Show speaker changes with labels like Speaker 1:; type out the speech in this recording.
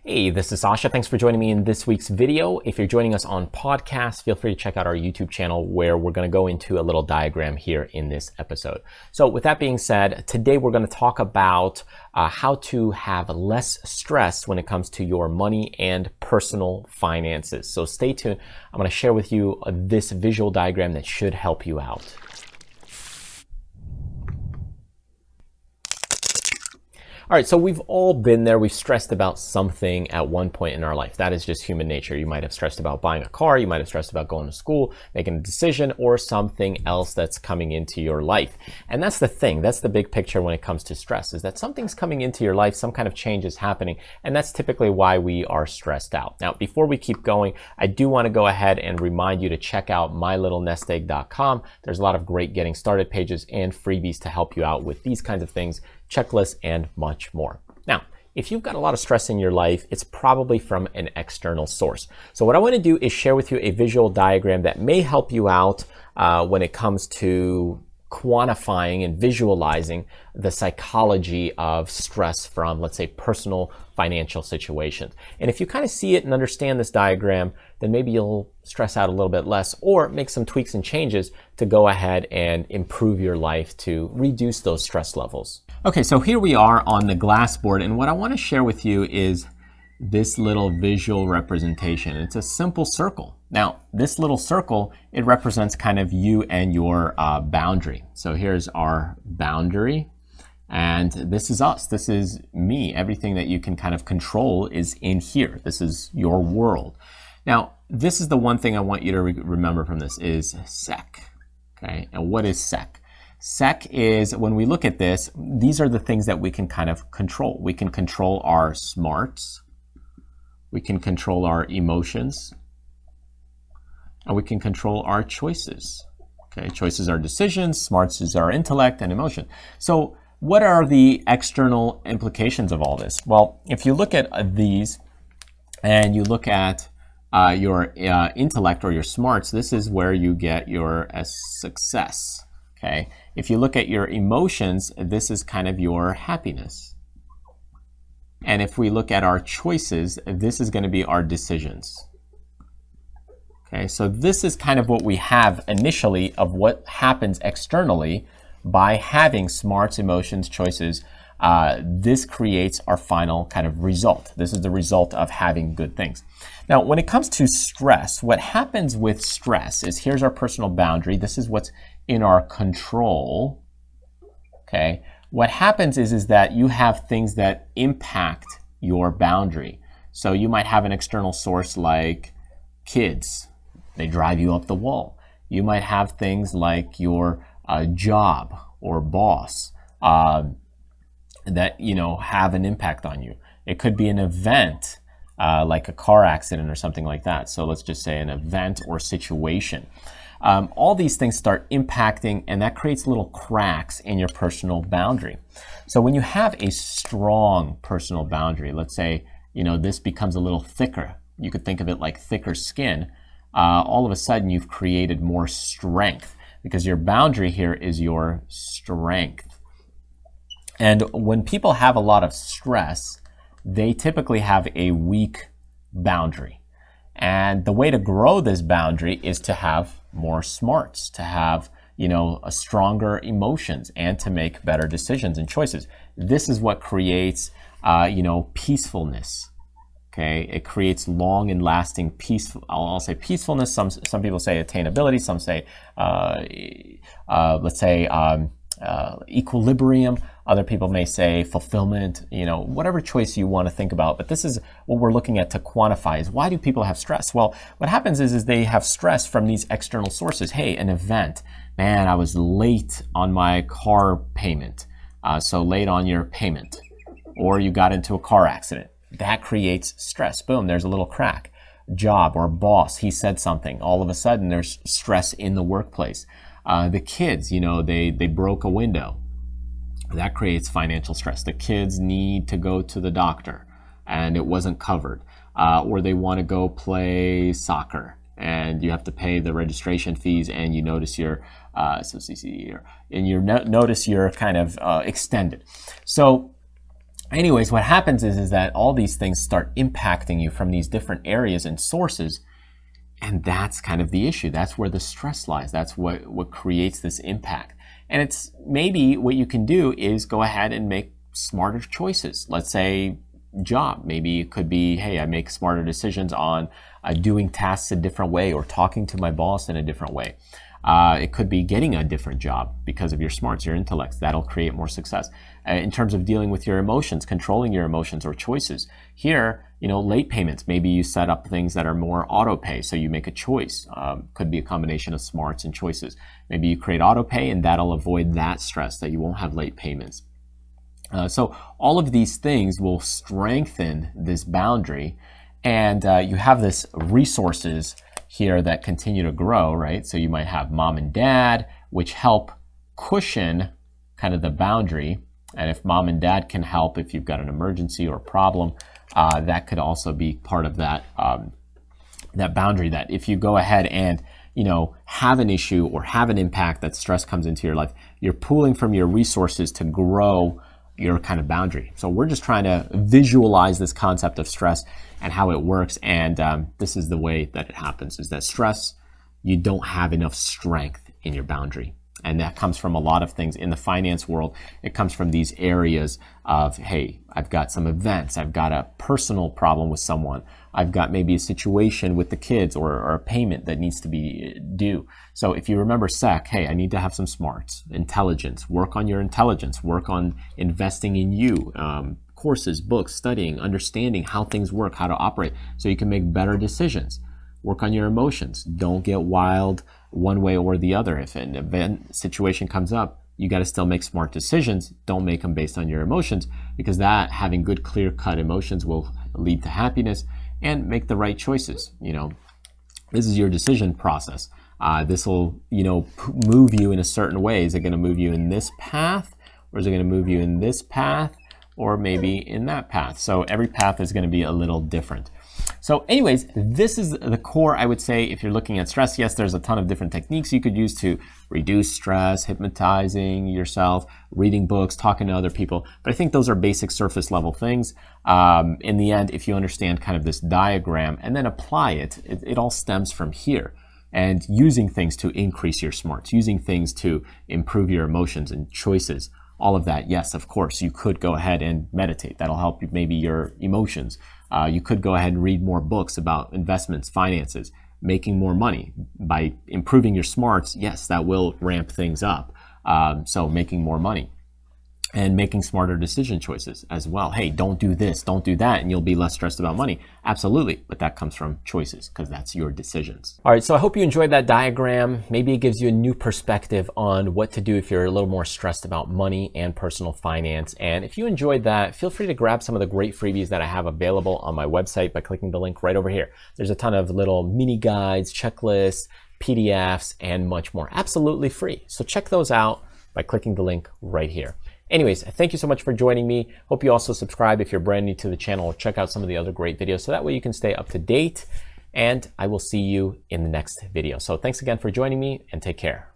Speaker 1: Hey, this is Sasha. Thanks for joining me in this week's video. If you're joining us on podcast, feel free to check out our YouTube channel where we're going to go into a little diagram here in this episode. So with that being said, today we're going to talk about how to have less stress when it comes to your money and personal finances. So stay tuned. I'm going to share with you this visual diagram that should help you out. All right, so we've all been there. We've stressed about something at one point in our life. That is just human nature. You might have stressed about buying a car. You might have stressed about going to school, making a decision, or something else that's coming into your life. And that's the thing. That's the big picture when it comes to stress, is that something's coming into your life, some kind of change is happening, and that's typically why we are stressed out. Now, before we keep going, I do want to go ahead and remind you to check out MyLittleNestEgg.com. There's a lot of great getting started pages and freebies to help you out with these kinds of things, checklists, and much more. Now, if you've got a lot of stress in your life, it's probably from an external source. So what I want to do is share with you a visual diagram that may help you out when it comes to quantifying and visualizing the psychology of stress from, let's say, personal financial situations. And if you kind of see it and understand this diagram, then maybe you'll stress out a little bit less or make some tweaks and changes to go ahead and improve your life to reduce those stress levels. Okay, so here we are on the glass board, and what I want to share with you is this little visual representation. It's a simple circle. Now, this little circle, it represents kind of you and your boundary. So here's our boundary, and this is us. This is me. Everything that you can kind of control is in here. This is your world. Now, this is the one thing I want you to remember from this is SEC. Okay, and what is SEC? SEC is, when we look at this, these are the things that we can kind of control. We can control our smarts, we can control our emotions, and we can control our choices. Okay, choices are decisions, smarts is our intellect and emotion. So what are the external implications of all this? Well, if you look at these and you look at your intellect or your smarts, this is where you get your success. Okay. If you look at your emotions, this is kind of your happiness. And if we look at our choices, this is going to be our decisions. Okay, so this is kind of what we have initially of what happens externally by having smarts, emotions, choices. This creates our final kind of result. This is the result of having good things. Now, when it comes to stress, what happens with stress is here's our personal boundary. This is what's in our control. Okay. What happens is that you have things that impact your boundary. So you might have an external source like kids. They drive you up the wall. You might have things like your job or boss that, have an impact on you. It could be an event like a car accident or something like that. So let's just say an event or situation. All these things start impacting, and that creates little cracks in your personal boundary. So when you have a strong personal boundary, let's say, this becomes a little thicker. You could think of it like thicker skin. All of a sudden, you've created more strength because your boundary here is your strength. And when people have a lot of stress, they typically have a weak boundary. And the way to grow this boundary is to have more smarts, to have, a stronger emotions, and to make better decisions and choices. This is what creates, peacefulness. Okay, it creates long and lasting peace. I'll say peacefulness. Some people say attainability. Some say, let's say, equilibrium. Other people may say fulfillment, whatever choice you want to think about. But this is what we're looking at to quantify is why do people have stress? Well, what happens is they have stress from these external sources. Hey, an event. Man, I was late on my car payment. So late on your payment. Or you got into a car accident. That creates stress. Boom, there's a little crack. Job or boss, he said something. All of a sudden, there's stress in the workplace. The kids, they broke a window. That creates financial stress. The kids need to go to the doctor and it wasn't covered. Or they want to go play soccer and you have to pay the registration fees and you notice your notice you're kind of extended. So Anyways, what happens is that all these things start impacting you from these different areas and sources. And that's kind of the issue. That's where the stress lies. That's what creates this impact. And it's maybe what you can do is go ahead and make smarter choices. Let's say job. Maybe it could be, hey, I make smarter decisions on doing tasks a different way or talking to my boss in a different way. It could be getting a different job because of your smarts, your intellects. That'll create more success. In terms of dealing with your emotions, controlling your emotions or choices. Here, late payments. Maybe you set up things that are more auto pay, so you make a choice. Could be a combination of smarts and choices. Maybe you create auto pay, and that'll avoid that stress that you won't have late payments. So all of these things will strengthen this boundary, and you have this resources here that continue to grow, right? So you might have mom and dad, which help cushion kind of the boundary. And if mom and dad can help, if you've got an emergency or a problem, that could also be part of that that boundary. That if you go ahead and have an issue or have an impact that stress comes into your life, you're pulling from your resources to grow your kind of boundary. So we're just trying to visualize this concept of stress and how it works. And this is the way that it happens, is that stress, you don't have enough strength in your boundary. And that comes from a lot of things in the finance world. It comes from these areas of, hey, I've got some events. I've got a personal problem with someone. I've got maybe a situation with the kids or a payment that needs to be due. So if you remember SEC, hey, I need to have some smarts, intelligence, work on your intelligence, work on investing in you, courses, books, studying, understanding how things work, how to operate, so you can make better decisions. Work on your emotions. Don't get wild one way or the other. If an event situation comes up, you got to still make smart decisions. Don't make them based on your emotions, because that, having good, clear-cut emotions, will lead to happiness and make the right choices. This is your decision process. This will, move you in a certain way. Is it going to move you in this path, or is it going to move you in this path, or maybe in that path? So every path is going to be a little different. So anyways, this is the core, I would say, if you're looking at stress. Yes, there's a ton of different techniques you could use to reduce stress, hypnotizing yourself, reading books, talking to other people. But I think those are basic surface level things. In the end, if you understand kind of this diagram and then apply it, it all stems from here. And using things to increase your smarts, using things to improve your emotions and choices, all of that. Yes, of course, you could go ahead and meditate. That'll help you, maybe your emotions. You could go ahead and read more books about investments, finances, making more money. By improving your smarts, yes, that will ramp things up. So making more money and making smarter decision choices as well. Hey, don't do this, don't do that, and you'll be less stressed about money. Absolutely, but that comes from choices, because that's your decisions. All right, so I hope you enjoyed that diagram. Maybe it gives you a new perspective on what to do if you're a little more stressed about money and personal finance. And if you enjoyed that, feel free to grab some of the great freebies that I have available on my website by clicking the link right over here. There's a ton of little mini guides, checklists, PDFs, and much more, absolutely free. So check those out by clicking the link right here. Anyways, thank you so much for joining me. Hope you also subscribe if you're brand new to the channel, or check out some of the other great videos, so that way you can stay up to date. And I will see you in the next video. So thanks again for joining me, and take care.